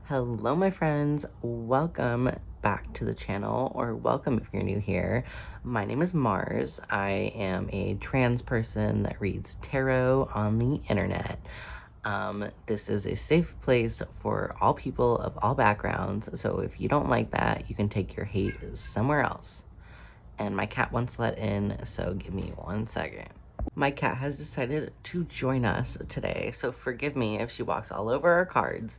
Hello, my friends. Welcome back to the channel, or welcome if you're new here. My name is Mars. I am a trans person that reads tarot on the internet. This is a safe place for all people of all backgrounds, so if you don't like that, you can take your hate somewhere else. And my cat wants let in, so give me 1 second. My cat has decided to join us today, so forgive me if she walks all over our cards.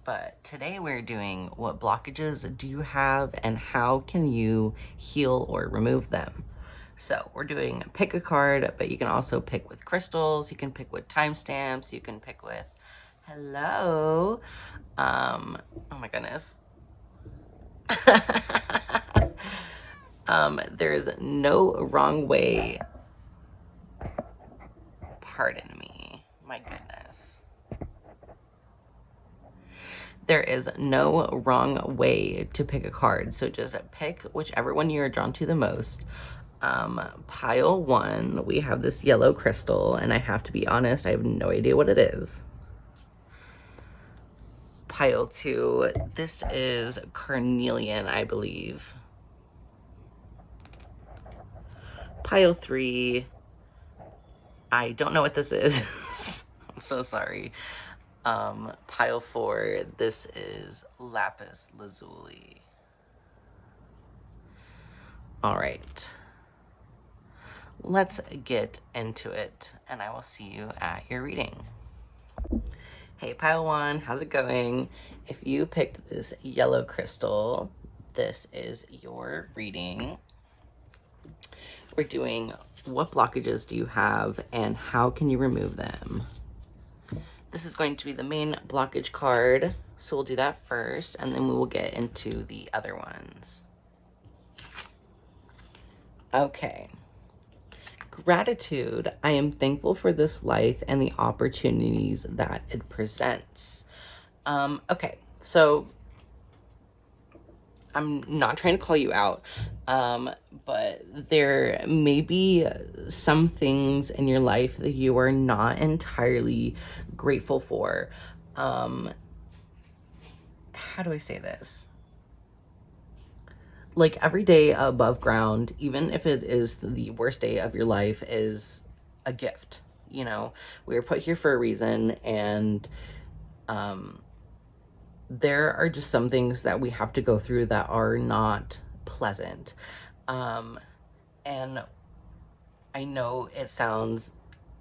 But today we're doing what blockages do you have and how can you heal or remove them. So we're doing pick a card, but you can also pick with crystals, you can pick with timestamps, you can pick with hello. Oh my goodness. There is no wrong way. Pardon me. My goodness. There is no wrong way to pick a card, so just pick whichever one you're drawn to the most. Pile 1, we have this yellow crystal, and I have to be honest, I have no idea what it is. Pile 2, this is carnelian, I believe. Pile 3, I don't know what this is. I'm so sorry. Pile 4, this is lapis lazuli. All right, let's get into it, and I will see you at your reading. Hey, pile 1, how's it going? If you picked this yellow crystal, this is your reading. We're doing what blockages do you have and how can you remove them? This is going to be the main blockage card, so we'll do that first, and then we will get into the other ones. Okay. Gratitude. I am thankful for this life and the opportunities that it presents. Okay, so I'm not trying to call you out, but there may be some things in your life that you are not entirely grateful for. How do I say this? Like, every day above ground, even if it is the worst day of your life, is a gift. You know, we were put here for a reason, and there are just some things that we have to go through that are not pleasant. And I know it sounds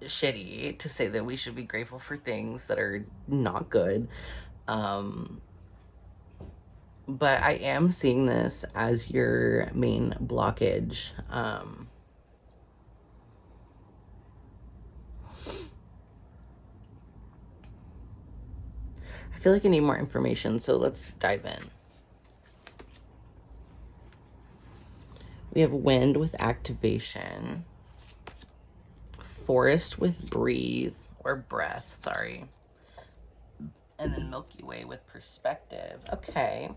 shitty to say that we should be grateful for things that are not good. But I am seeing this as your main blockage. I feel like I need more information, so let's dive in. We have wind with activation, forest with breathe, or breath, sorry. And then Milky Way with perspective. Okay.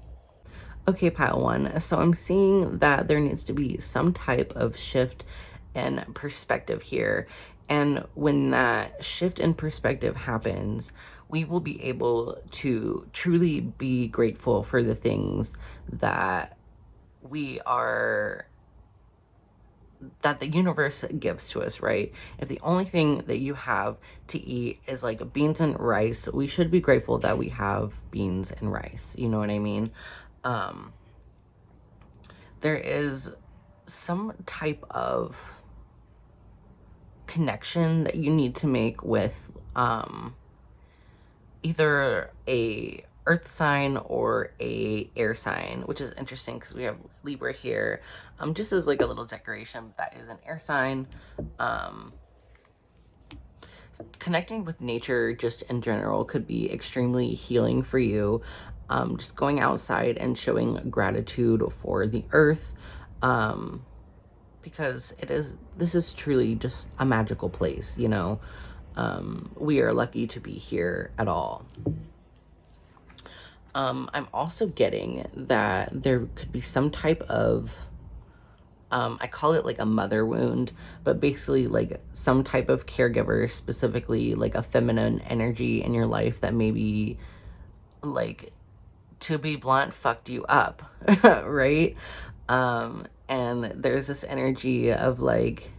Okay, pile 1. So I'm seeing that there needs to be some type of shift in perspective here. And when that shift in perspective happens, we will be able to truly be grateful for the things that that the universe gives to us, right? If the only thing that you have to eat is like beans and rice, we should be grateful that we have beans and rice. You know what I mean? There is some type of connection that you need to make with either a earth sign or a air sign, which is interesting because we have Libra here, just as like a little decoration. That is an air sign. Connecting with nature just in general could be extremely healing for you. Just going outside and showing gratitude for the earth, because this is truly just a magical place, you know. We are lucky to be here at all. I'm also getting that there could be some type of, I call it like a mother wound, but basically like some type of caregiver, specifically like a feminine energy in your life that maybe like to be blunt, fucked you up, right? And there's this energy of like,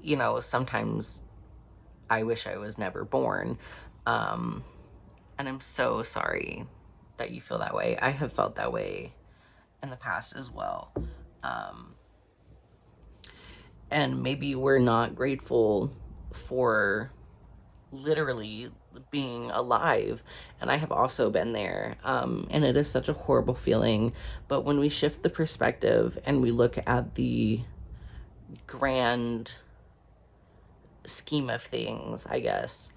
you know, sometimes I wish I was never born. And I'm so sorry that you feel that way. I have felt that way in the past as well. And maybe we're not grateful for literally being alive, and I have also been there, and it is such a horrible feeling. But when we shift the perspective and we look at the grand scheme of things, I guess,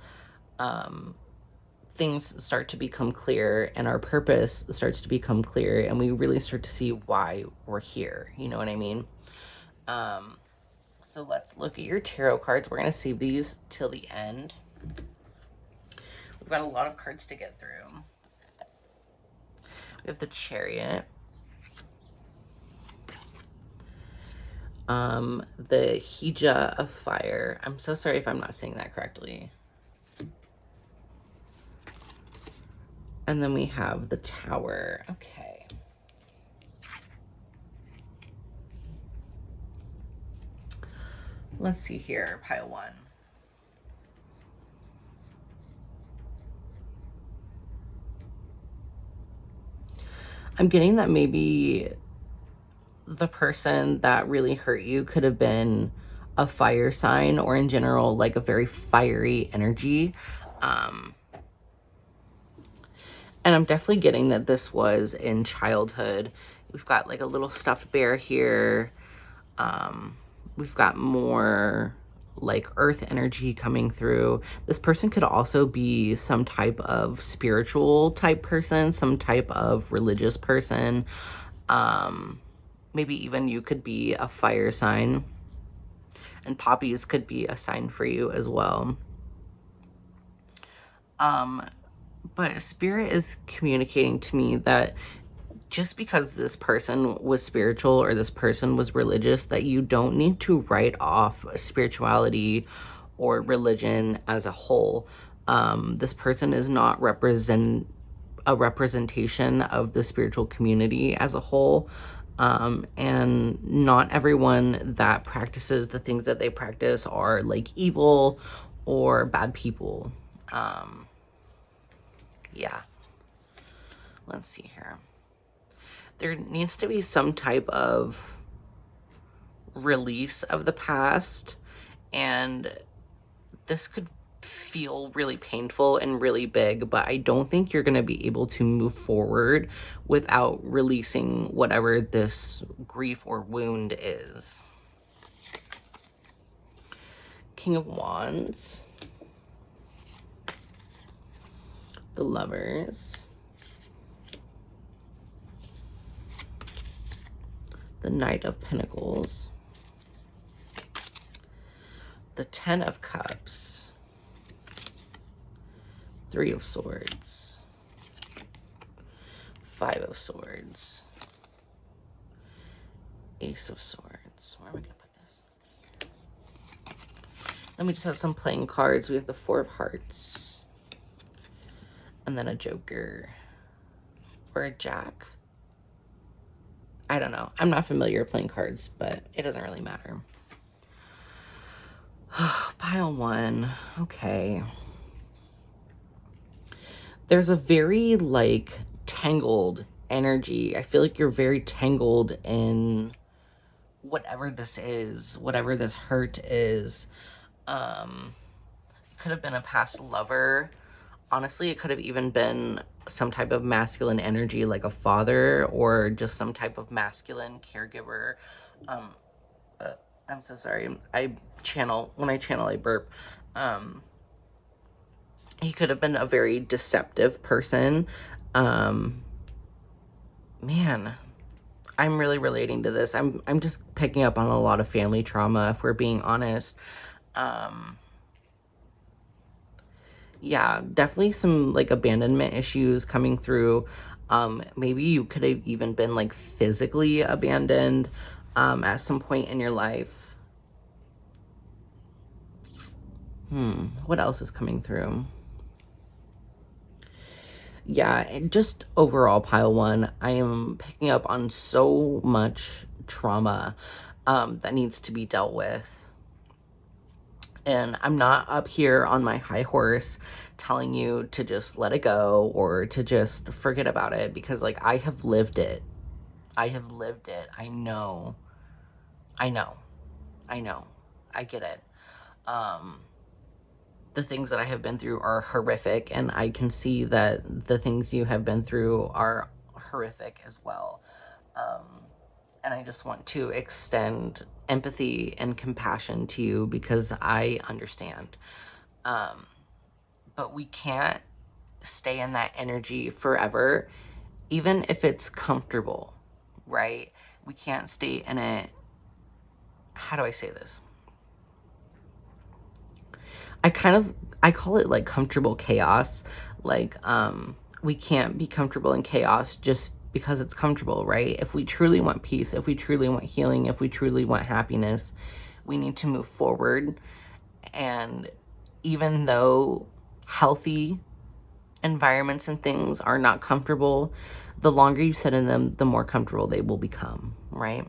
things start to become clear, and our purpose starts to become clear, and we really start to see why we're here. You know what I mean? So let's look at your tarot cards. We're going to save these till the end. We've got a lot of cards to get through. We have the Chariot. The Hija of Fire. I'm so sorry if I'm not saying that correctly. And then we have the Tower. Okay. Let's see here, pile one. I'm getting that maybe the person that really hurt you could have been a fire sign, or in general, like a very fiery energy. And I'm definitely getting that this was in childhood. We've got like a little stuffed bear here. We've got more like earth energy coming through. This person could also be some type of spiritual type person, some type of religious person. Maybe even you could be a fire sign, and poppies could be a sign for you as well. But Spirit is communicating to me that just because this person was spiritual or this person was religious, that you don't need to write off spirituality or religion as a whole. This person is not a representation of the spiritual community as a whole. And not everyone that practices the things that they practice are like evil or bad people. Yeah. Let's see here. There needs to be some type of release of the past, and this could feel really painful and really big, but I don't think you're going to be able to move forward without releasing whatever this grief or wound is. King of Wands. The Lovers. The Knight of Pentacles. The Ten of Cups. Three of Swords. Five of Swords. Ace of Swords. Where am I going to put this? Then we just have some playing cards. We have the Four of Hearts. And then a Joker. Or a Jack. I don't know. I'm not familiar playing cards, but it doesn't really matter. Pile one. Okay. There's a very, like, tangled energy. I feel like you're very tangled in whatever this is, whatever this hurt is. It could have been a past lover. Honestly, it could have even been some type of masculine energy, like a father, or just some type of masculine caregiver. I'm so sorry. When I channel, I burp. He could have been a very deceptive person. Man, I'm really relating to this. I'm just picking up on a lot of family trauma, if we're being honest. Yeah, definitely some like abandonment issues coming through. Maybe you could have even been like physically abandoned at some point in your life. What else is coming through? yeah, and just overall, pile one, I am picking up on so much trauma that needs to be dealt with. And I'm not up here on my high horse telling you to just let it go or to just forget about it, because like I have lived it. I have lived it. I know. I know. I know. I get it. The things that I have been through are horrific, and I can see that the things you have been through are horrific as well. And I just want to extend empathy and compassion to you because I understand. But we can't stay in that energy forever, even if it's comfortable, right? We can't stay in it. How do I say this? I call it like comfortable chaos. Like, we can't be comfortable in chaos just because it's comfortable, right? If we truly want peace, if we truly want healing, if we truly want happiness, we need to move forward. And even though healthy environments and things are not comfortable, the longer you sit in them, the more comfortable they will become, right?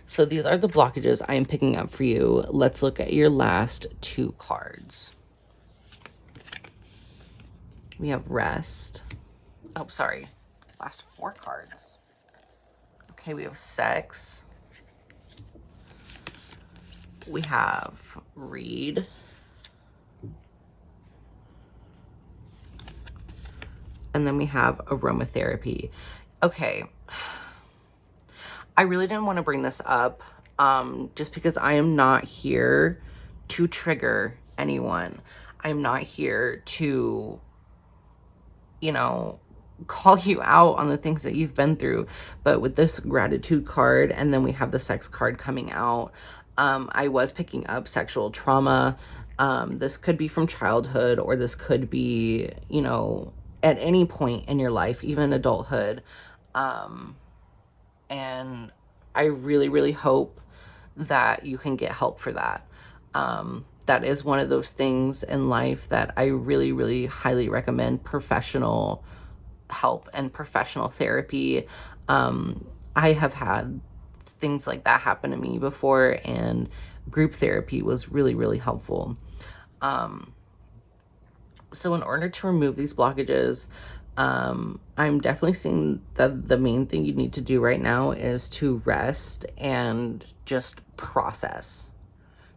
So these are the blockages I am picking up for you. Let's look at your last two cards. We have rest. Oh, sorry. Last four cards. Okay, we have sex. We have read. And then we have aromatherapy. Okay. I really didn't want to bring this up, just because I am not here to trigger anyone. I'm not here to, you know, call you out on the things that you've been through. But with this gratitude card, and then we have the sex card coming out, I was picking up sexual trauma. This could be from childhood, or this could be, you know, at any point in your life, even adulthood. And I really, really hope that you can get help for that. That is one of those things in life that I really, really highly recommend professional help and professional therapy. I have had things like that happen to me before, and group therapy was really, really helpful. So in order to remove these blockages, I'm definitely seeing that the main thing you need to do right now is to rest and just process.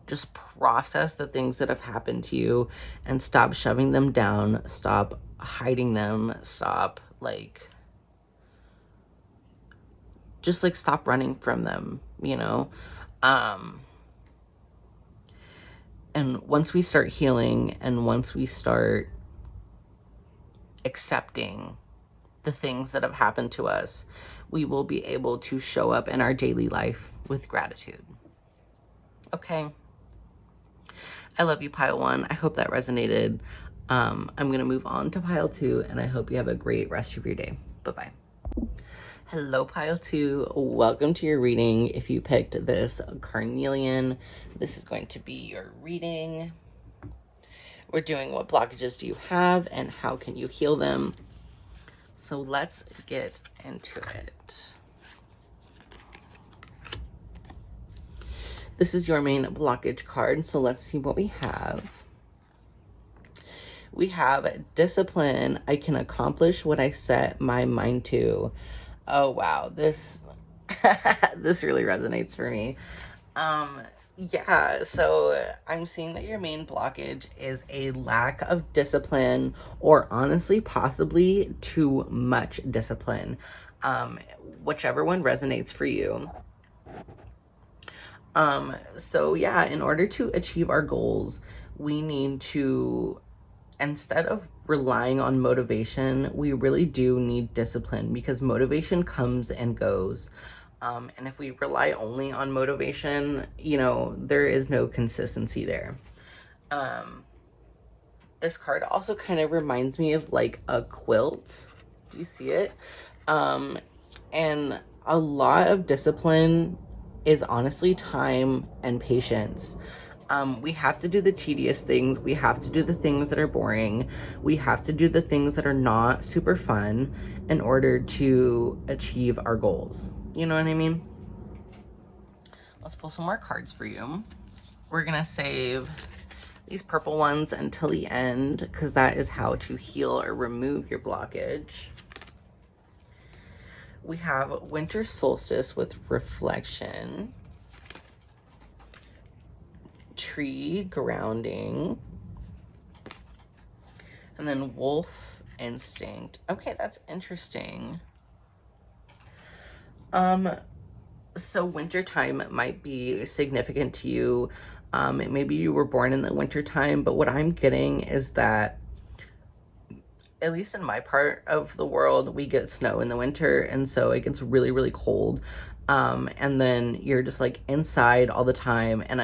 Just process the things that have happened to you and stop shoving them down. Stop hiding them. Stop, like, just like stop running from them, you know? And once we start healing, and once we start accepting the things that have happened to us, we will be able to show up in our daily life with gratitude. Okay. I love you, pile one. I hope that resonated. I'm going to move on to pile two, and I hope you have a great rest of your day. Bye-bye. Hello, pile two. Welcome to your reading. If you picked this carnelian, this is going to be your reading. We're doing what blockages do you have and how can you heal them? So let's get into it. This is your main blockage card, so let's see what we have. We have discipline. I can accomplish what I set my mind to. Oh, wow. This, this really resonates for me. Yeah, so I'm seeing that your main blockage is a lack of discipline, or honestly, possibly too much discipline. Whichever one resonates for you. So yeah, in order to achieve our goals, we need to, instead of relying on motivation, we really do need discipline, because motivation comes and goes. And if we rely only on motivation, you know, there is no consistency there. This card also kind of reminds me of like a quilt. Do you see it? And a lot of discipline is honestly time and patience. We have to do the tedious things. We have to do the things that are boring. We have to do the things that are not super fun in order to achieve our goals. You know what I mean? Let's pull some more cards for you. We're gonna save these purple ones until the end because that is how to heal or remove your blockage. We have Winter Solstice with Reflection, Tree Grounding, and then Wolf Instinct. Okay, that's interesting. So wintertime might be significant to you. Maybe you were born in the wintertime, but what I'm getting is that, at least in my part of the world, we get snow in the winter, and so it gets really, really cold. And then you're just like inside all the time, and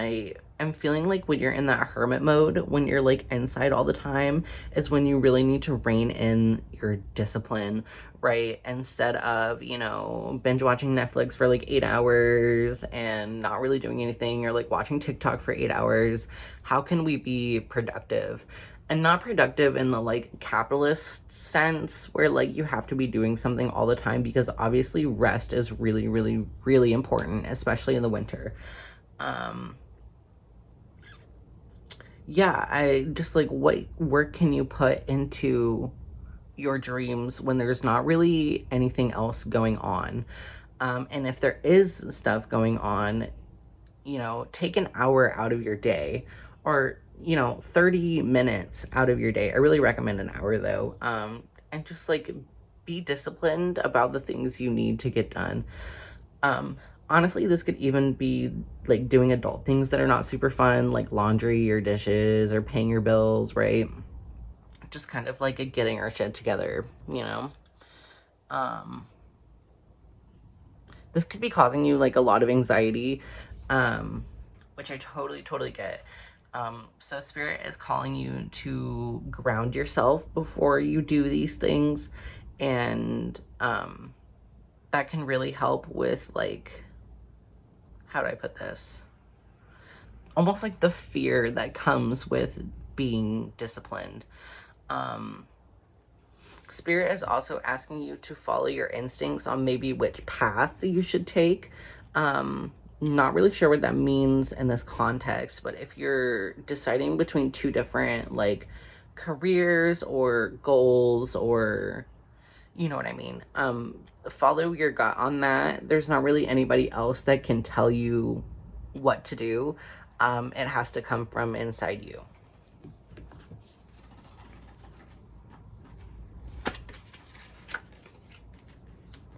I'm feeling like when you're in that hermit mode, when you're like inside all the time, is when you really need to rein in your discipline, right? Instead of, you know, binge watching Netflix for like 8 hours and not really doing anything, or like watching TikTok for 8 hours. How can we be productive? And not productive in the like capitalist sense where like you have to be doing something all the time, because obviously rest is really, really, really important, especially in the winter. Yeah, I just like, what work can you put into your dreams when there's not really anything else going on? And if there is stuff going on, you know, take an hour out of your day, or, you know, 30 minutes out of your day. I really recommend an hour though. And just like be disciplined about the things you need to get done. Honestly, this could even be like doing adult things that are not super fun, like laundry or dishes or paying your bills, right? Just kind of like a getting our shit together, you know? This could be causing you like a lot of anxiety, which I totally, totally get. So Spirit is calling you to ground yourself before you do these things. And that can really help with like, how do I put this? Almost like the fear that comes with being disciplined. Spirit is also asking you to follow your instincts on maybe which path you should take. Not really sure what that means in this context, but if you're deciding between two different like careers or goals, or you know what I mean, follow your gut on that. There's not really anybody else that can tell you what to do. It has to come from inside you.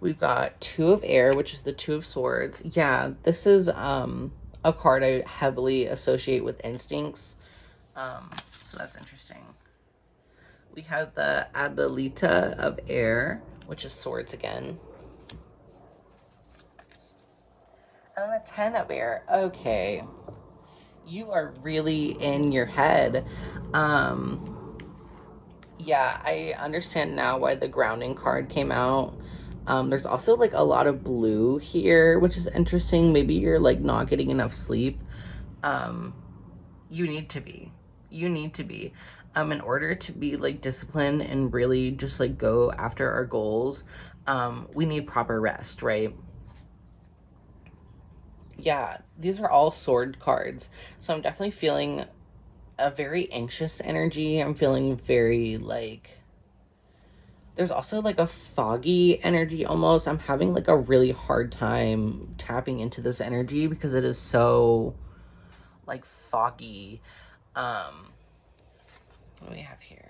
We've got Two of Air, which is the Two of Swords. Yeah, this is a card I heavily associate with instincts. So that's interesting. We have the Adelita of Air, which is swords again. And the Ten of Air. Okay. You are really in your head. Yeah, I understand now why the grounding card came out. There's also like a lot of blue here, which is interesting. Maybe you're like not getting enough sleep. You need to be. You need to be. In order to be like disciplined and really just like go after our goals, we need proper rest, right? Yeah, these are all sword cards. So I'm definitely feeling a very anxious energy. I'm feeling very like, there's also like a foggy energy almost. I'm having like a really hard time tapping into this energy because it is so like foggy. What do we have here?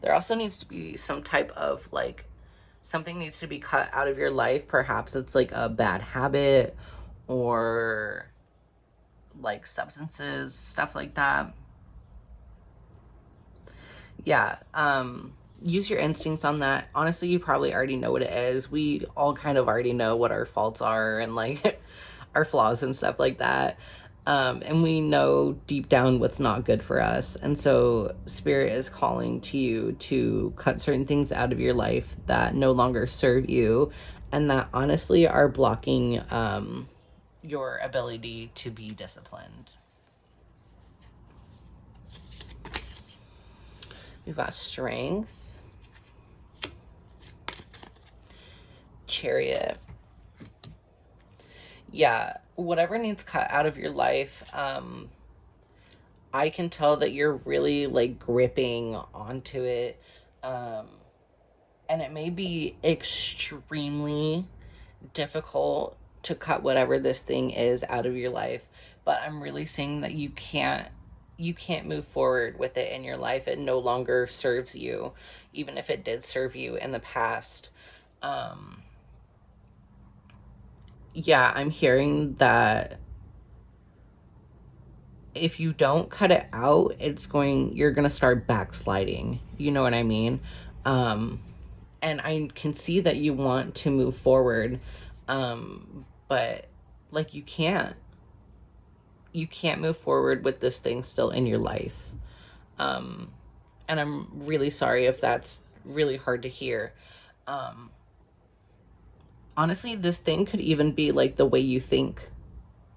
There also needs to be some type of like, something needs to be cut out of your life. Perhaps it's like a bad habit or like substances, stuff like that. Yeah, use your instincts on that. Honestly, you probably already know what it is. We all kind of already know what our faults are and like our flaws and stuff like that. And we know deep down what's not good for us. And so Spirit is calling to you to cut certain things out of your life that no longer serve you and that honestly are blocking your ability to be disciplined. We've got Strength, Chariot. Yeah, whatever needs cut out of your life, I can tell that you're really like gripping onto it. And it may be extremely difficult to cut whatever this thing is out of your life, but I'm really saying that you can't move forward with it in your life. It no longer serves you, even if it did serve you in the past. Yeah, I'm hearing that if you don't cut it out, you're gonna start backsliding. You know what I mean? And I can see that you want to move forward, but like you can't move forward with this thing still in your life. And I'm really sorry if that's really hard to hear. Honestly, this thing could even be like the way you think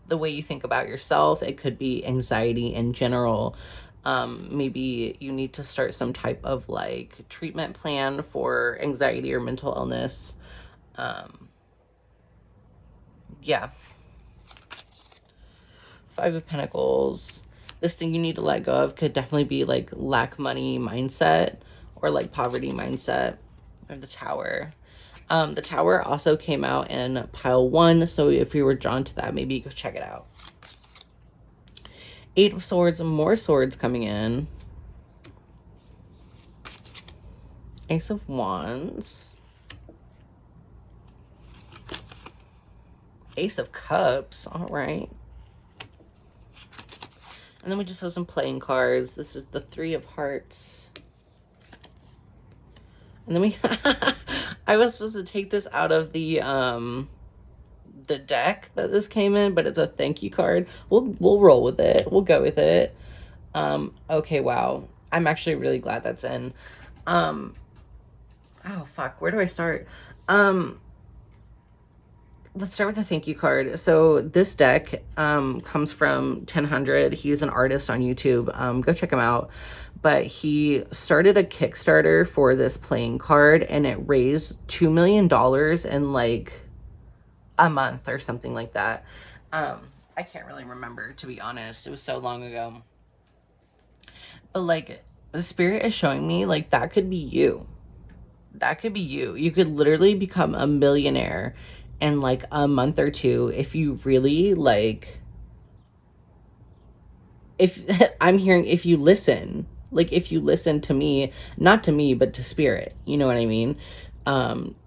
about yourself. It could be anxiety in general. Maybe you need to start some type of like treatment plan for anxiety or mental illness. Yeah. Five of Pentacles. This thing you need to let go of could definitely be like lack money mindset or like poverty mindset. Or the Tower. The Tower also came out in pile 1, so if you were drawn to that, maybe you could check it out. 8 of Swords, more swords coming in. Ace of Wands. Ace of Cups, all right. And then we just have some playing cards. This is the 3 of Hearts. And then we, I was supposed to take this out of the deck that this came in, but it's a thank you card. We'll roll with it. We'll go with it. Okay, wow. I'm actually really glad that's in. Oh fuck, where do I start? Let's start with the thank you card. So this deck comes from 1000. He's an artist on YouTube. Go check him out. But he started a Kickstarter for this playing card, and it raised $2 million in like a month or something like that. I can't really remember, to be honest. It was so long ago. But like the Spirit is showing me like that could be you. That could be you. You could literally become a millionaire in like a month or two if you really like, if I'm hearing, if you listen, like if you listen to me, not to me, but to Spirit, you know what I mean?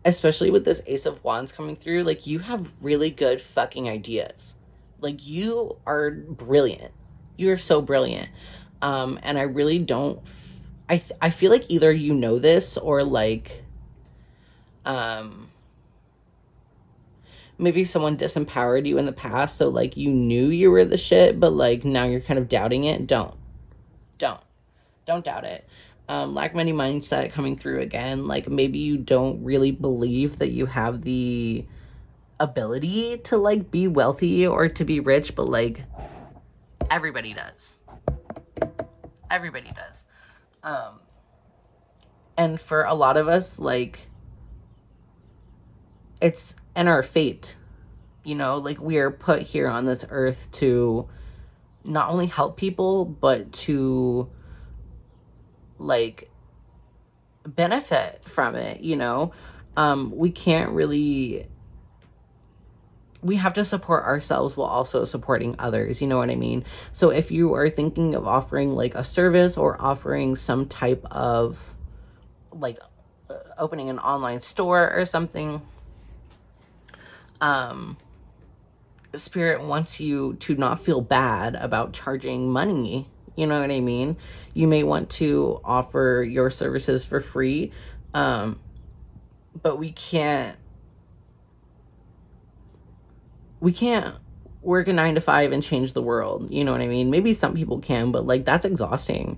Especially with this Ace of Wands coming through, like you have really good fucking ideas. Like you are brilliant. You are so brilliant. And I really don't, I feel like either you know this or like, maybe someone disempowered you in the past, so like you knew you were the shit, but like now you're kind of doubting it. Don't doubt it. Lack money mindset coming through again. Like maybe you don't really believe that you have the ability to like be wealthy or to be rich, but like everybody does. Everybody does. And for a lot of us, like it's in our fate, you know, like we are put here on this earth to not only help people, but to like benefit from it, you know. We can't really, we have to support ourselves while also supporting others, you know what I mean? So if you are thinking of offering like a service or offering some type of like opening an online store or something, Spirit wants you to not feel bad about charging money. You know what I mean? You may want to offer your services for free, but we can't work a 9 to 5 and change the world. You know what I mean? Maybe some people can, but like that's exhausting.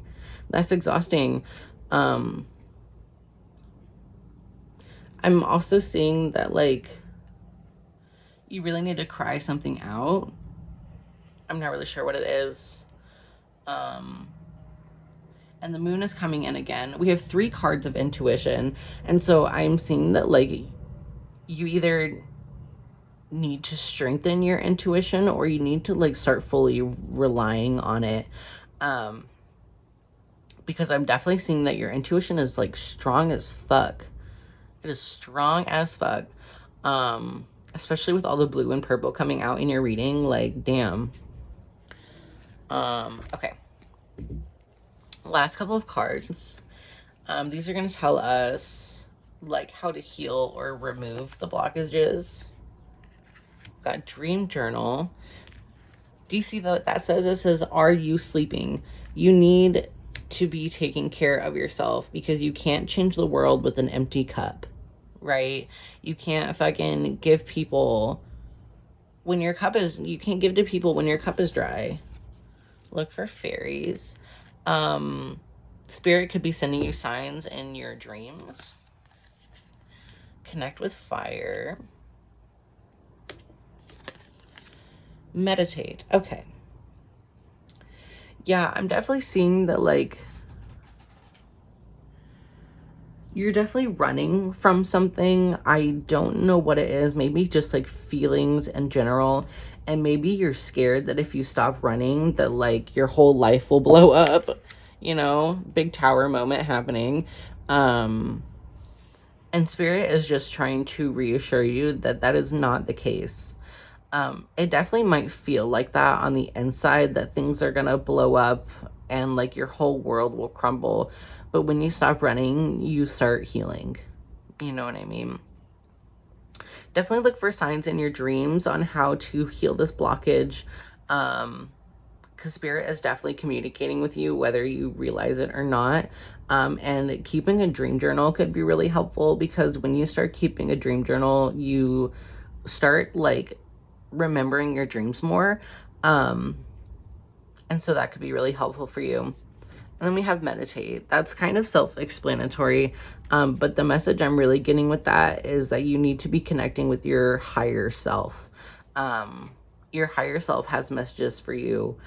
That's exhausting. I'm also seeing that like you really need to cry something out. I'm not really sure what it is. And the moon is coming in again. We have 3 cards of intuition. And so I'm seeing that like you either need to strengthen your intuition or you need to like start fully relying on it. Because I'm definitely seeing that your intuition is like strong as fuck. It is strong as fuck. Especially with all the blue and purple coming out in your reading, like damn. Okay. Last couple of cards. These are going to tell us like how to heal or remove the blockages. Got dream journal. Do you see what that says? It says, are you sleeping? You need to be taking care of yourself because you can't change the world with an empty cup, right? You can't fucking give people when your cup is, you can't give to people when your cup is dry. Look for fairies. Spirit could be sending you signs in your dreams. Connect with fire. Meditate. Okay. Yeah, I'm definitely seeing that like you're definitely running from something. I don't know what it is. Maybe just like feelings in general. And maybe you're scared that if you stop running that like your whole life will blow up. You know, big tower moment happening. And Spirit is just trying to reassure you that that is not the case. It definitely might feel like that on the inside, that things are gonna blow up and like your whole world will crumble. But when you stop running, you start healing. You know what I mean? Definitely look for signs in your dreams on how to heal this blockage. Because Spirit is definitely communicating with you, whether you realize it or not. And keeping a dream journal could be really helpful, because when you start keeping a dream journal, you start like remembering your dreams more. And so that could be really helpful for you. And then we have meditate. That's kind of self-explanatory. But the message I'm really getting with that is that you need to be connecting with your higher self. Your higher self has messages for you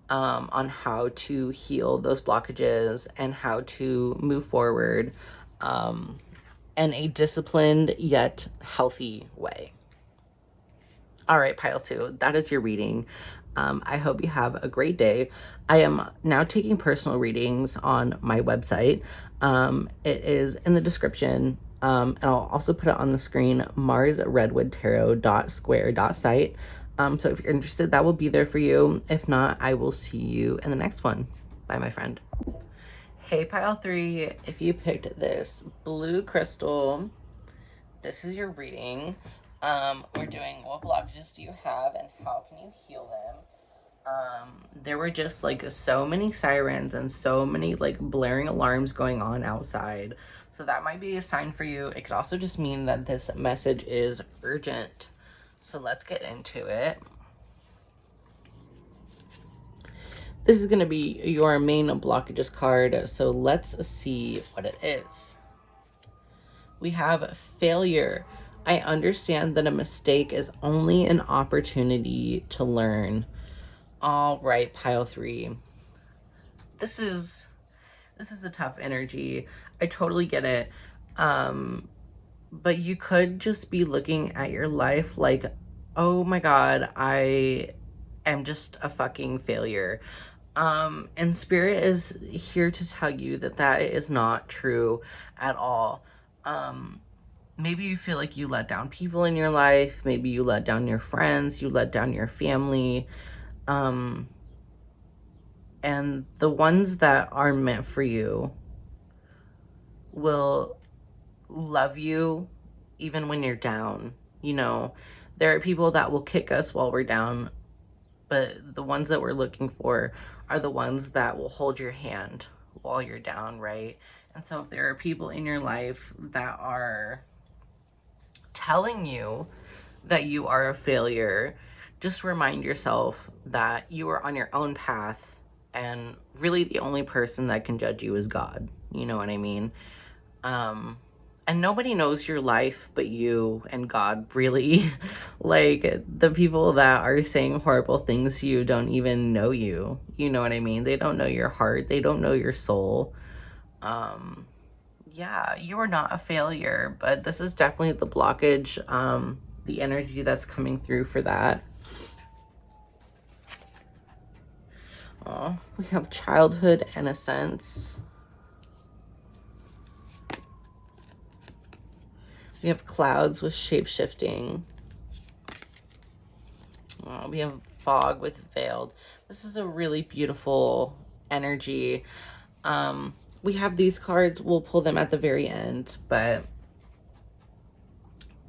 on how to heal those blockages and how to move forward in a disciplined yet healthy way. All right, pile 2, that is your reading. I hope you have a great day. I am now taking personal readings on my website. It is in the description. And I'll also put it on the screen, marsredwoodtarot.square.site. So if you're interested, that will be there for you. If not, I will see you in the next one. Bye, my friend. Hey, pile 3, if you picked this blue crystal, this is your reading. We're doing what blockages do you have and how can you heal them? There were just like so many sirens and so many like blaring alarms going on outside. So that might be a sign for you. It could also just mean that this message is urgent. So let's get into it. This is going to be your main blockages card. So let's see what it is. We have failure. I understand that a mistake is only an opportunity to learn. All right, pile 3. This is a tough energy. I totally get it. But you could just be looking at your life like, oh my God, I am just a fucking failure. And Spirit is here to tell you that that is not true at all. Maybe you feel like you let down people in your life. Maybe you let down your friends. You let down your family. And the ones that are meant for you will love you even when you're down. You know, there are people that will kick us while we're down, but the ones that we're looking for are the ones that will hold your hand while you're down, right? And so if there are people in your life that are telling you that you are a failure, just remind yourself that you are on your own path, and really the only person that can judge you is God. You know what I mean? And nobody knows your life but you and God, really. Like, the people that are saying horrible things to you don't even know you. You know what I mean? They don't know your heart. They don't know your soul. Yeah, you are not a failure, but this is definitely the blockage, the energy that's coming through for that. Oh, we have childhood innocence. We have clouds with shape-shifting. Oh, we have fog with veiled. This is a really beautiful energy. We have these cards. We'll pull them at the very end, but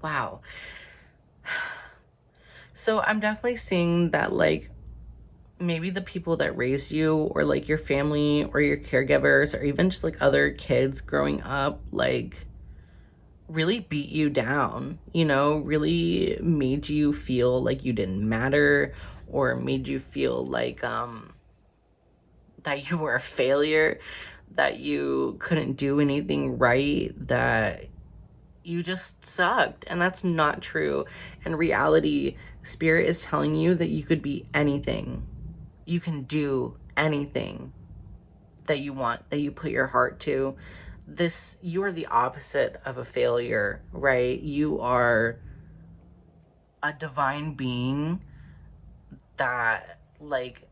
wow. So I'm definitely seeing that, like, maybe the people that raised you, or like your family or your caregivers, or even just like other kids growing up, like, really beat you down, you know, really made you feel like you didn't matter, or made you feel like that you were a failure, that you couldn't do anything right, that you just sucked. And that's not true. In reality, Spirit is telling you that you could be anything. You can do anything that you want, that you put your heart to. You are the opposite of a failure, right? You are a divine being that, like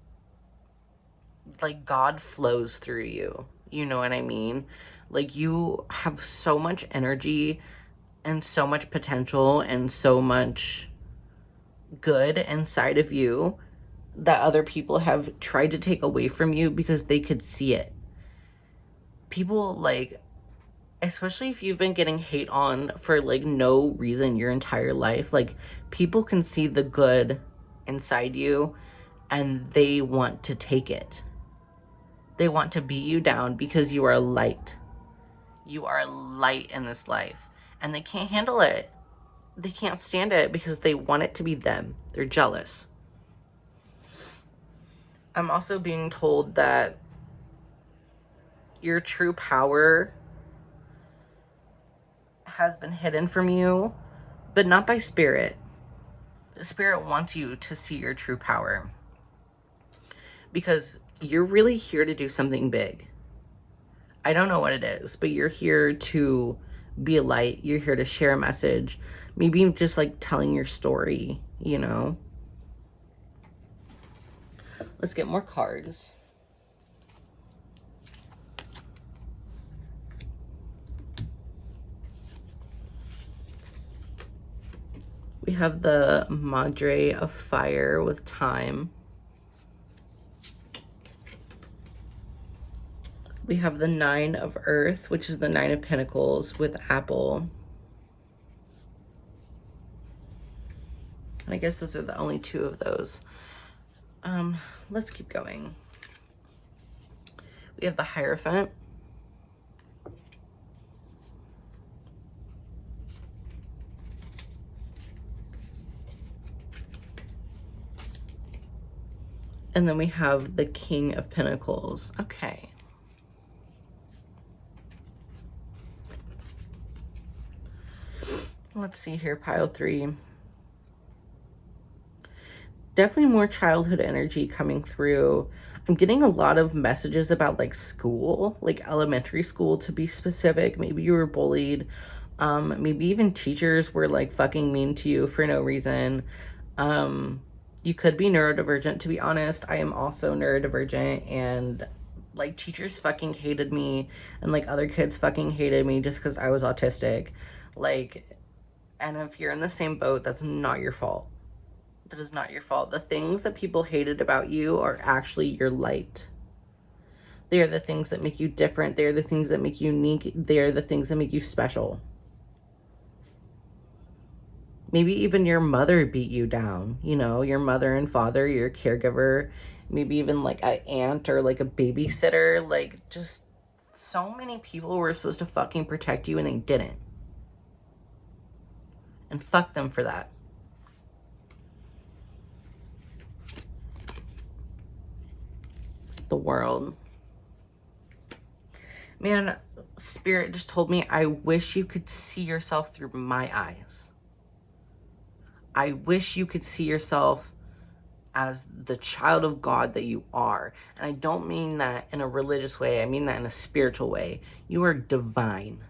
God flows through you. You know what I mean? Like, you have so much energy and so much potential and so much good inside of you that other people have tried to take away from you because they could see it. People, like, especially if you've been getting hate on for like no reason your entire life, like, people can see the good inside you and they want to take it. They want to beat you down because you are light. You are light in this life, and they can't handle it. They can't stand it because they want it to be them. They're jealous. I'm also being told that your true power has been hidden from you, but not by Spirit. The Spirit wants you to see your true power, because you're really here to do something big. I don't know what it is, but you're here to be a light. You're here to share a message. Maybe just like telling your story, you know? Let's get more cards. We have the Madre of Fire with time. We have the Nine of Earth, which is the Nine of Pentacles with apple. And I guess those are the only two of those. Let's keep going. We have the Hierophant. And then we have the King of Pentacles. Okay. Let's see here, pile 3. Definitely more childhood energy coming through. I'm getting a lot of messages about like school, like elementary school to be specific. Maybe you were bullied. Maybe even teachers were like fucking mean to you for no reason. You could be neurodivergent, to be honest. I am also neurodivergent, and like teachers fucking hated me, and like other kids fucking hated me just because I was autistic. Like, and if you're in the same boat, that's not your fault. That is not your fault. The things that people hated about you are actually your light. They are the things that make you different. They are the things that make you unique. They are the things that make you special. Maybe even your mother beat you down, you know, your mother and father, your caregiver, maybe even like an aunt or like a babysitter. Like, just so many people were supposed to fucking protect you and they didn't. And fuck them for that. the world. Man, Spirit just told me, I wish you could see yourself through my eyes. I wish you could see yourself as the child of God that you are. And I don't mean that in a religious way. I mean that in a spiritual way. You are divine.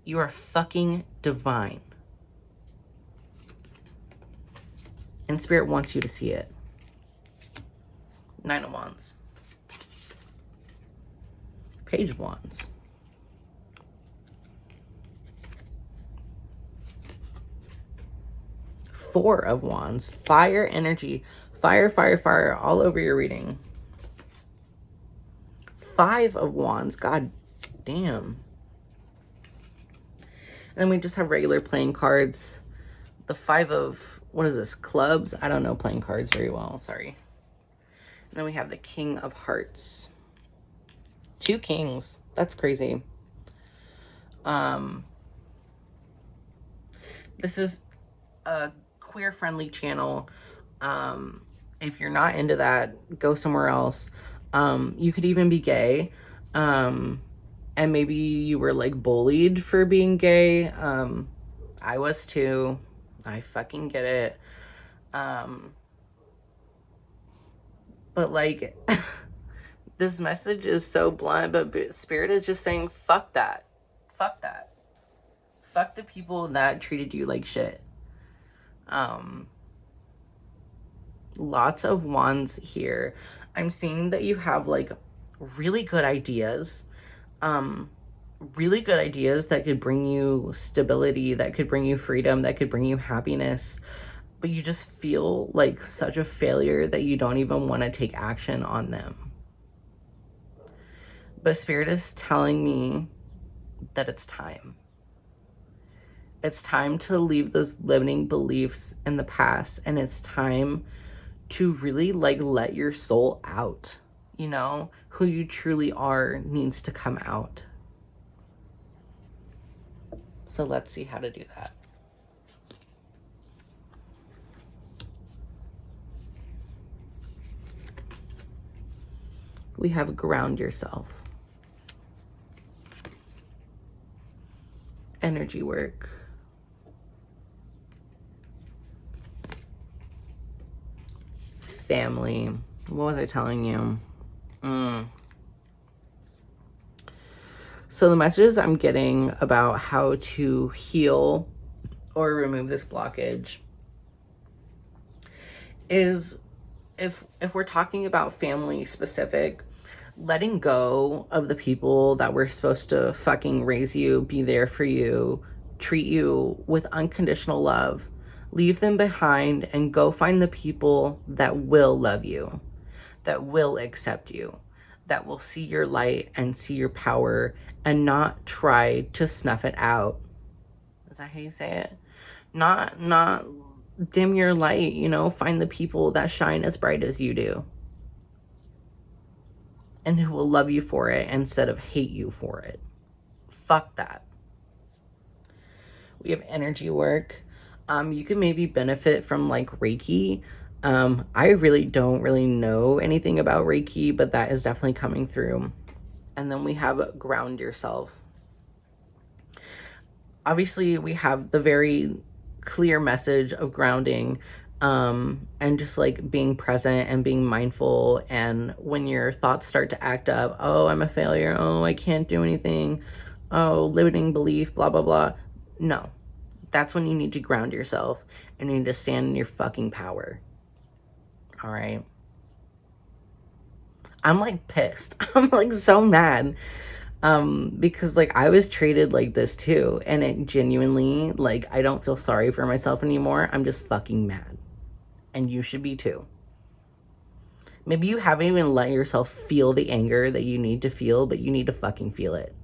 You are fucking divine. And Spirit wants you to see it. 9 of Wands. Page of Wands. Four of Wands. Fire energy. Fire, fire, fire all over your reading. 5 of Wands. God damn. And then we just have regular playing cards. The 5 of, what is this? Clubs? I don't know playing cards very well. Sorry. And then we have the King of Hearts. 2 kings. That's crazy. This is a queer-friendly channel. If you're not into that, go somewhere else. You could even be gay. And maybe you were like bullied for being gay. I was too. I fucking get it. But like, this message is so blunt, but Spirit is just saying, fuck that. Fuck that. Fuck the people that treated you like shit. Lots of wands here. I'm seeing that you have like really good ideas. Really good ideas that could bring you stability, that could bring you freedom, that could bring you happiness. But you just feel like such a failure that you don't even want to take action on them. But Spirit is telling me that it's time. It's time to leave those limiting beliefs in the past, and it's time to really like let your soul out. You know, who you truly are needs to come out. So let's see how to do that. We have ground yourself. Energy work. Family. What was I telling you? So the messages I'm getting about how to heal or remove this blockage is, if we're talking about family specific, letting go of the people that were supposed to fucking raise you, be there for you, treat you with unconditional love. Leave them behind and go find the people that will love you, that will accept you, that will see your light and see your power and not try to snuff it out. Is that how you say it? Not dim your light, you know, find the people that shine as bright as you do. And who will love you for it instead of hate you for it. Fuck that. We have energy work. You can maybe benefit from like Reiki. I really don't know anything about Reiki, but that is definitely coming through. And then we have ground yourself. Obviously, we have the very clear message of grounding, and just like being present and being mindful. And when your thoughts start to act up, oh, I'm a failure, oh, I can't do anything, oh, limiting belief, blah, blah, blah. No, that's when you need to ground yourself and you need to stand in your fucking power. All right. I'm like pissed. I'm like so mad. Because like I was treated like this too. And it genuinely, like, I don't feel sorry for myself anymore. I'm just fucking mad. And you should be too. Maybe you haven't even let yourself feel the anger that you need to feel, but you need to fucking feel it.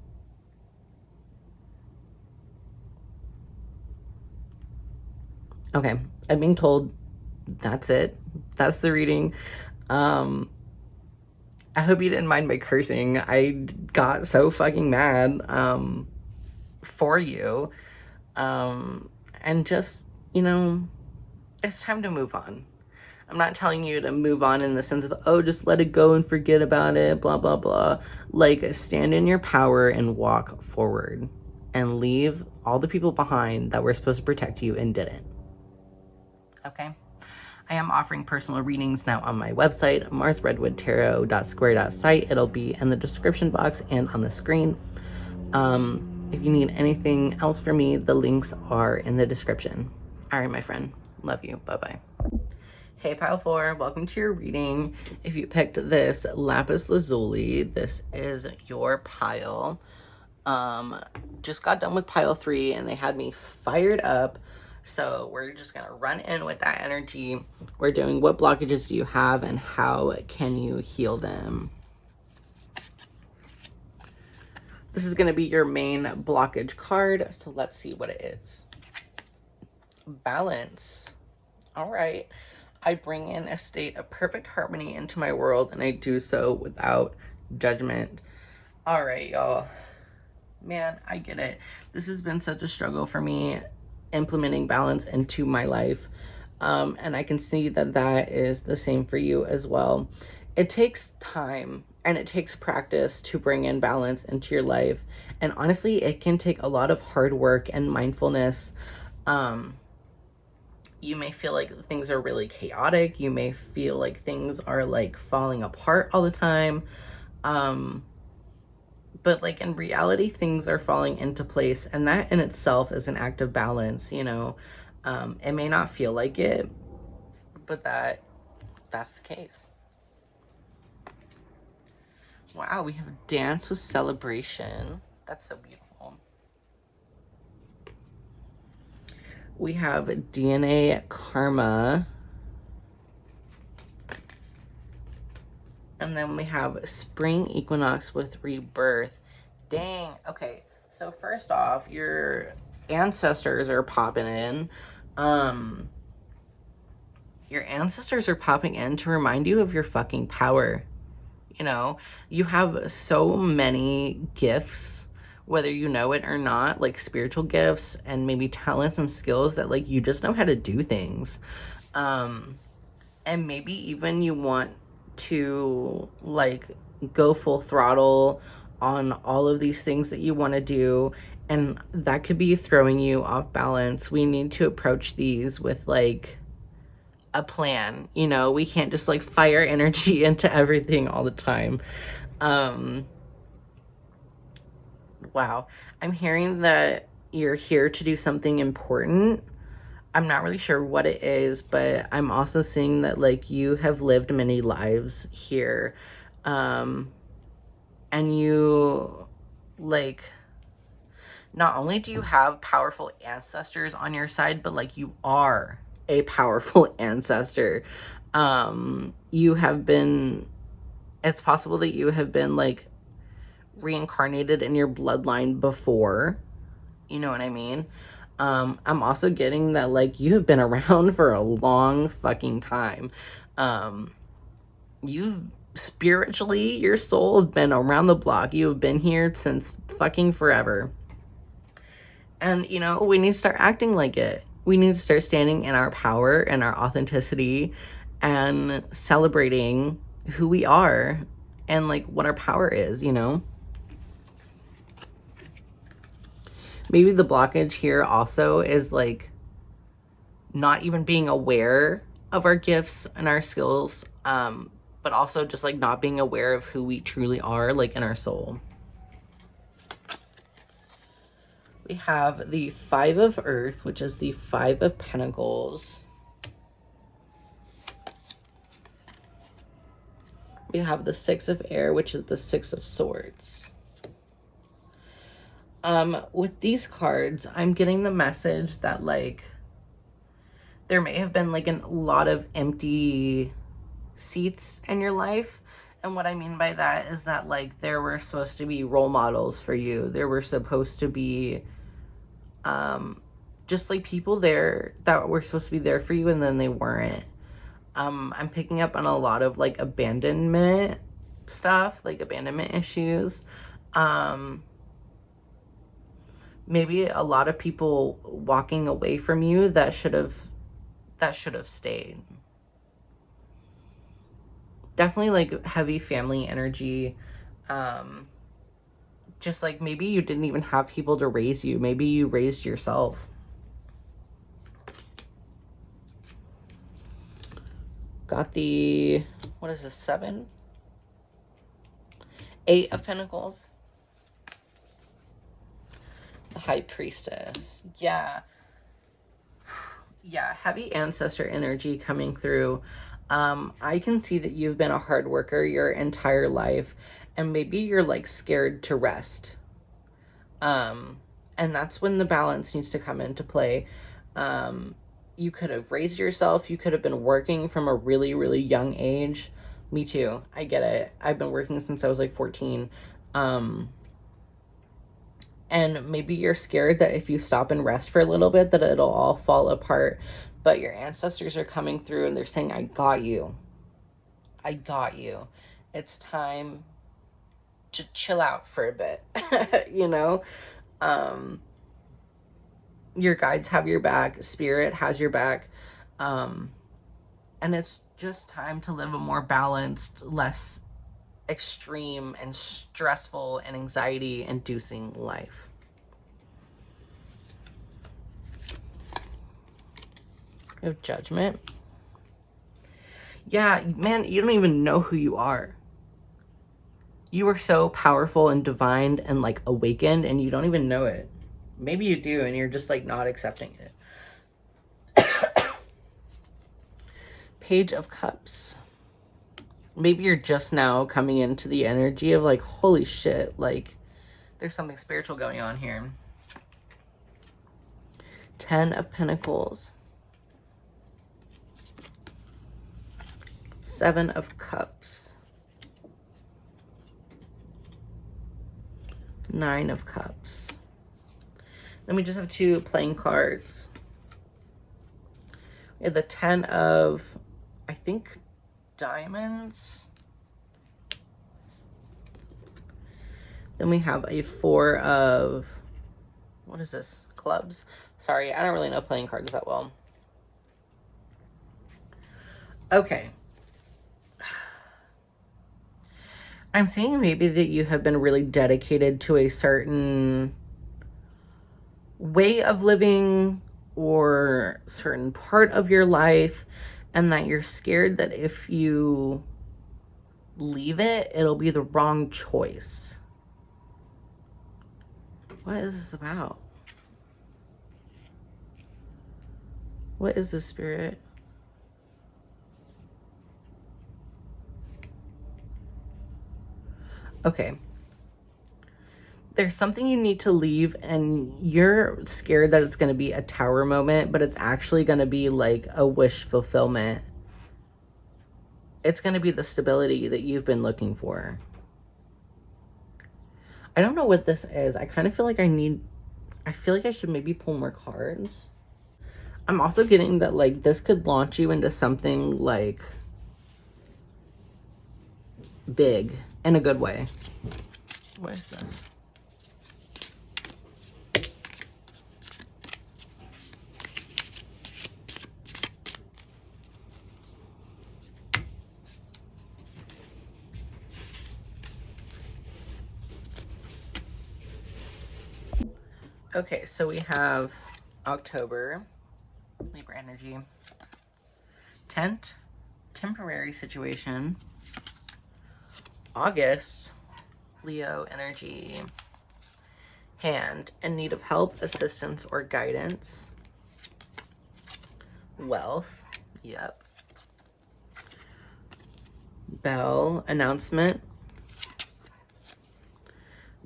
Okay, I'm being told that's it. That's the reading. I hope you didn't mind my cursing. I got so fucking mad for you. And just, you know, it's time to move on. I'm not telling you to move on in the sense of, oh, just let it go and forget about it, blah, blah, blah. Like, stand in your power and walk forward and leave all the people behind that were supposed to protect you and didn't. Okay? I am offering personal readings now on my website, marsredwoodtarot.square.site. It'll be in the description box and on the screen. If you need anything else from me, the links are in the description. All right, my friend. Love you. Bye-bye. Hey, Pile 4. Welcome to your reading. If you picked this lapis lazuli, this is your pile. Just got done with pile 3 and they had me fired up. So we're just going to run in with that energy. We're doing what blockages do you have and how can you heal them? This is going to be your main blockage card. So let's see what it is. Balance. All right. I bring in a state of perfect harmony into my world and I do so without judgment. All right, y'all. Man, I get it. This has been such a struggle for me implementing balance into my life. And I can see that that is the same for you as well. It takes time and it takes practice to bring in balance into your life. And honestly, it can take a lot of hard work and mindfulness. You may feel like things are really chaotic. You may feel like things are like falling apart all the time. But like in reality, things are falling into place, and that in itself is an act of balance, you know. It may not feel like it, but that's the case. Wow, we have a dance with celebration. That's so beautiful. We have DNA karma. And then we have spring equinox with rebirth. Dang. Okay. So first off, your ancestors are popping in. Your ancestors are popping in to remind you of your fucking power. You know, you have so many gifts, whether you know it or not, like spiritual gifts and maybe talents and skills that like you just know how to do things. And maybe even you want to like go full throttle on all of these things that you want to do, and that could be throwing you off balance. We need to approach these with like a plan, you know. We can't just like fire energy into everything all the time. Wow, I'm hearing that you're here to do something important. I'm not really sure what it is, but I'm also seeing that like you have lived many lives here. And you like, not only do you have powerful ancestors on your side, but like you are a powerful ancestor. You have been, it's possible that you have been like reincarnated in your bloodline before. You know what I mean? I'm also getting that like you have been around for a long fucking time. You've spiritually, your soul has been around the block. You have been here since fucking forever. And you know, we need to start acting like it. We need to start standing in our power and our authenticity and celebrating who we are and like what our power is, you know? Maybe the blockage here also is like not even being aware of our gifts and our skills, but also just like not being aware of who we truly are, like in our soul. We have the 5 of Earth, which is the 5 of Pentacles. We have the 6 of Air, which is the 6 of Swords. With these cards, I'm getting the message that like there may have been like a lot of empty seats in your life. And what I mean by that is that like there were supposed to be role models for you. There were supposed to be just like people there that were supposed to be there for you and then they weren't. I'm picking up on a lot of like abandonment stuff, like abandonment issues. Maybe a lot of people walking away from you that should have stayed. definitely like heavy family energy. Just like maybe you didn't even have people to raise you. Maybe you raised yourself. Got the, what is this, 7? 8 of Pentacles. The High Priestess. Yeah. Yeah, heavy ancestor energy coming through. I can see that you've been a hard worker your entire life, and maybe you're like scared to rest. And that's when the balance needs to come into play. You could have raised yourself. You could have been working from a really, really young age. Me too. I get it. I've been working since I was like 14. And maybe you're scared that if you stop and rest for a little bit, that it'll all fall apart. But your ancestors are coming through and they're saying, I got you. I got you. It's time to chill out for a bit, you know? Your guides have your back. Spirit has your back. And it's just time to live a more balanced, less extreme and stressful and anxiety-inducing life. You have Judgment. Yeah, man, you don't even know who you are. You are so powerful and divine and like awakened, and you don't even know it. Maybe you do, and you're just like not accepting it. Page of Cups. Maybe you're just now coming into the energy of like, holy shit, like there's something spiritual going on here. 10 of Pentacles. 7 of Cups. 9 of Cups. Then we just have 2 playing cards. We have the 10 of, I think, Diamonds. Then we have a 4 of, what is this? Clubs. Sorry, I don't really know playing cards that well. Okay. I'm seeing maybe that you have been really dedicated to a certain way of living or certain part of your life, and that you're scared that if you leave it, it'll be the wrong choice. What is this about? What is this, Spirit? Okay. There's something you need to leave, and you're scared that it's going to be a tower moment, but it's actually going to be like a wish fulfillment. It's going to be the stability that you've been looking for. I don't know what this is. I kind of feel like I feel like I should maybe pull more cards. I'm also getting that like this could launch you into something like big in a good way. What is this? Okay, so we have October, Libra energy, tent, temporary situation, August, Leo energy, hand, in need of help, assistance, or guidance, wealth, yep, bell, announcement,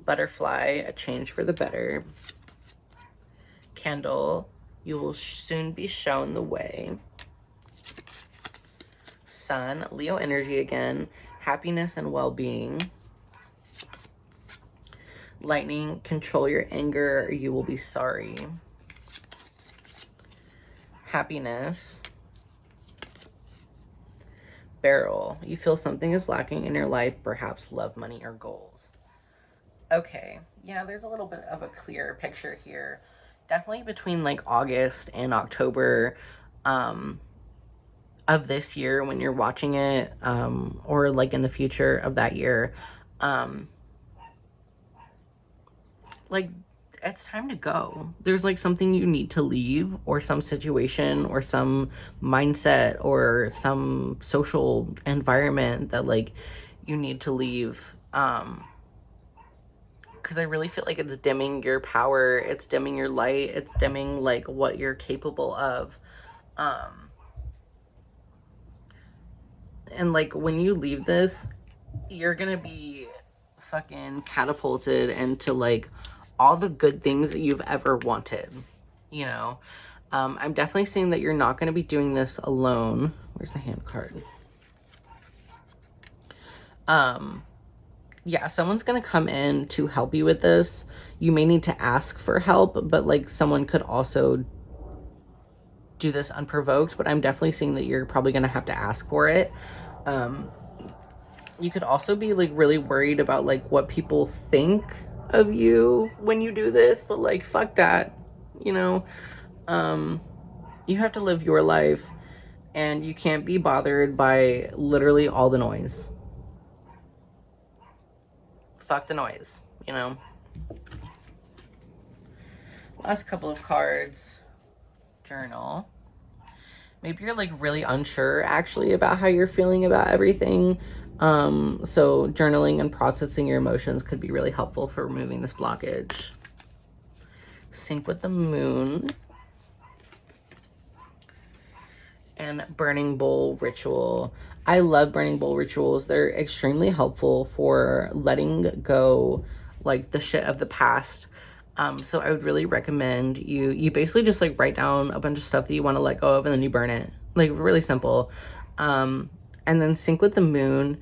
butterfly, a change for the better, candle, you will soon be shown the way, sun, Leo energy again, happiness and well-being, lightning, control your anger or you will be sorry, happiness, barrel, you feel something is lacking in your life, perhaps love, money, or goals. Okay, yeah, there's a little bit of a clearer picture here. Definitely between like August and October, of this year when you're watching it, or like in the future of that year, like, it's time to go. There's like something you need to leave, or some situation or some mindset or some social environment that like you need to leave. Because I really feel like it's dimming your power, it's dimming your light, it's dimming like what you're capable of. And like when you leave this, you're gonna be fucking catapulted into like all the good things that you've ever wanted, you know. I'm definitely seeing that you're not going to be doing this alone. Where's the hand card? Yeah, someone's going to come in to help you with this. You may need to ask for help, but like someone could also do this unprovoked, but I'm definitely seeing that you're probably going to have to ask for it. You could also be like really worried about like what people think of you when you do this, but like fuck that, you know. You have to live your life, and you can't be bothered by literally all the noise. Fuck the noise, you know. Last couple of cards. Journal. Maybe you're like really unsure actually about how you're feeling about everything. So journaling and processing your emotions could be really helpful for removing this blockage. Sync with the moon. And burning bowl ritual. I love burning bowl rituals. They're extremely helpful for letting go like the shit of the past. So I would really recommend you basically just like write down a bunch of stuff that you want to let go of, and then you burn it. Like really simple. And then sync with the moon.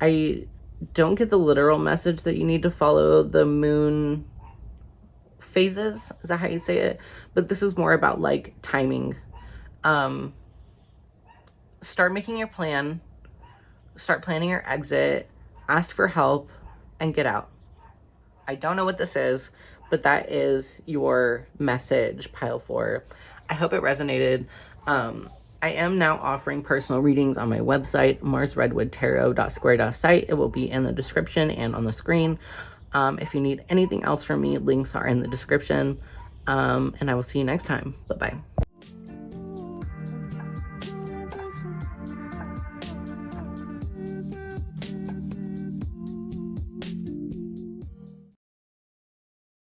I don't get the literal message that you need to follow the moon phases. Is that how you say it? But this is more about like timing. Start making your plan, start planning your exit, ask for help, and get out. I don't know what this is, but that is your message, pile 4. I hope it resonated. I am now offering personal readings on my website, marsredwoodtarot.square.site. It will be in the description and on the screen. If you need anything else from me, links are in the description. And I will see you next time. Bye-bye.